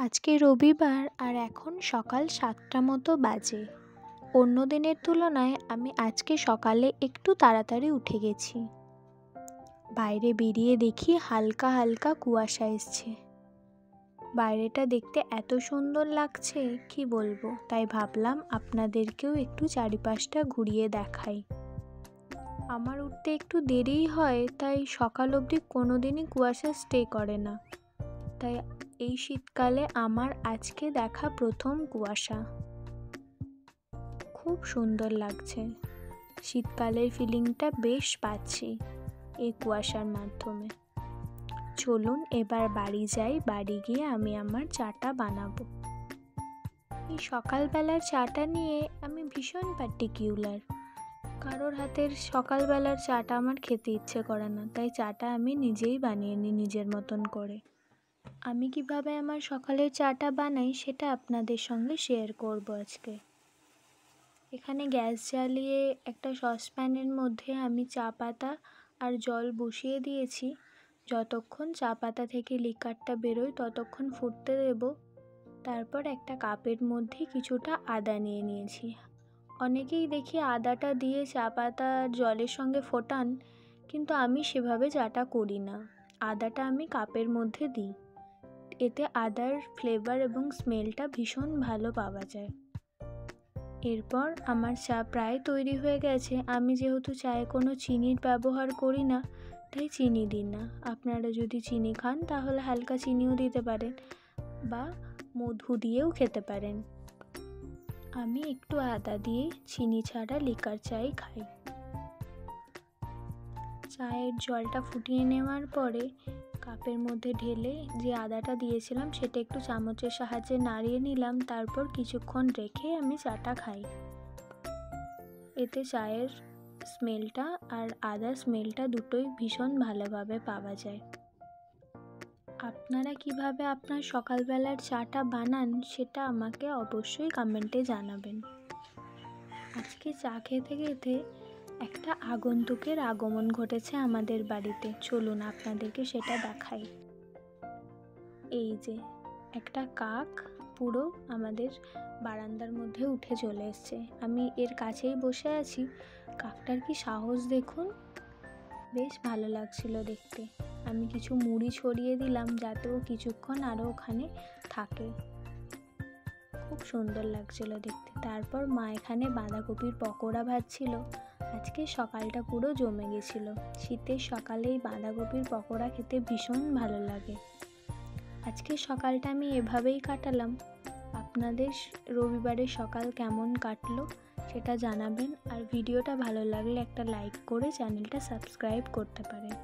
আজকে রবিবার আর এখন সকাল ৭টা মতো বাজে। অন্য দিনের তুলনায় আমি আজকে সকালে একটু তাড়াতাড়ি উঠে গেছি। বাইরে বেরিয়ে দেখি হালকা হালকা কুয়াশা এসছে। বাইরেটা দেখতে এত সুন্দর লাগছে কি বলবো, তাই ভাবলাম আপনাদেরকেও একটু চারিপাশটা ঘুরিয়ে দেখাই। আমার উঠতে একটু দেরিই হয়, তাই সকাল অবধি কোনোদিনই কুয়াশা স্টে করে না। তাই এই শীতকালে আমার আজকে দেখা প্রথম কুয়াশা। খুব সুন্দর লাগছে, শীতকালের ফিলিংটা বেশ পাচ্ছি এই কুয়াশার মাধ্যমে। চলুন এবার বাড়ি যাই, বাড়ি গিয়ে আমি আমার চাটা বানাবো। এই সকালবেলার চাটা নিয়ে আমি ভীষণ পার্টিকুলার। কারোর হাতের সকালবেলার চাটা আমার খেতে ইচ্ছে করে না, তাই চাটা আমি নিজেই বানিয়ে নিই নিজের মতন করে। আমি কিভাবে আমার সকালের চাটা বানাই সেটা আপনাদের সঙ্গে শেয়ার করব আজকে। এখানে গ্যাস জ্বালিয়ে একটা সসপ্যানের মধ্যে আমি চা পাতা আর জল বসিয়ে দিয়েছি। যতক্ষণ চা পাতা থেকে লিকারটা বেরোয় ততক্ষণ ফুটতে দেব। তারপর একটা কাপের মধ্যে কিছুটা আদা নিয়ে নিয়েছি। অনেকেই দেখি আদাটা দিয়ে চা পাতা জলের সঙ্গে ফোটান, কিন্তু আমি সেভাবে চাটা করি না। আদাটা আমি কাপের মধ্যে দিই, এতে আদার ফ্লেভার এবং স্মেলটা ভীষণ ভালো পাওয়া যায়। এরপর আমার চা প্রায় তৈরি হয়ে গেছে। আমি যেহেতু চায়ে কোনো চিনির ব্যবহার করি না, তাই চিনি দিই না। আপনারা যদি চিনি খান তাহলে হালকা চিনিও দিতে পারেন বা মধু দিয়েও খেতে পারেন। আমি একটু আদা দিয়ে চিনি ছাড়া লিকার চাই খাই। চায়ের জলটা ফুটিয়ে নেওয়ার পরে কাপের মধ্যে ঢেলে যে আদাটা দিয়েছিলাম সেটা একটু চামচের সাহায্যে নাড়িয়ে নিলাম। তারপর কিছুক্ষণ রেখে আমি চাটা খাই। এতে চায়ের স্মেলটা আর আদার স্মেলটা দুটোই ভীষণ ভালোভাবে পাওয়া যায়। আপনারা কিভাবে আপনার সকালবেলার চাটা বানান সেটা আমাকে অবশ্যই কমেন্টে জানাবেন। আজকে চা খেতে খেতে একটা আগন্তুকের আগমন ঘটেছে আমাদের বাড়িতে। চলুন আপনাদেরকে সেটা দেখাই। এই যে একটা কাক পুরো আমাদের বারান্দার মধ্যে উঠে চলে এসছে। আমি এর কাছেই বসে আছি। কাকটার কি সাহস দেখুন, বেশ ভালো লাগছিল দেখতে। আমি কিছু মুড়ি ছড়িয়ে দিলাম যাতে ও কিছুক্ষণ আরও ওখানে থাকে। খুব সুন্দর লাগছিল দেখতে। তারপর মা এখানে বাঁধাকপির পকোড়া ভাজছিল। আজকে সকালটা পুরো জমে গেছিল। শীতের সকালে এই বাঁধাকপির পকোড়া খেতে ভীষণ ভালো লাগে। আজকে সকালটা আমি এভাবেই কাটালাম। আপনাদের রবিবারের সকাল কেমন কাটলো সেটা জানাবেন, আর ভিডিওটা ভালো লাগলে একটা লাইক করে চ্যানেলটা সাবস্ক্রাইব করতে পারেন।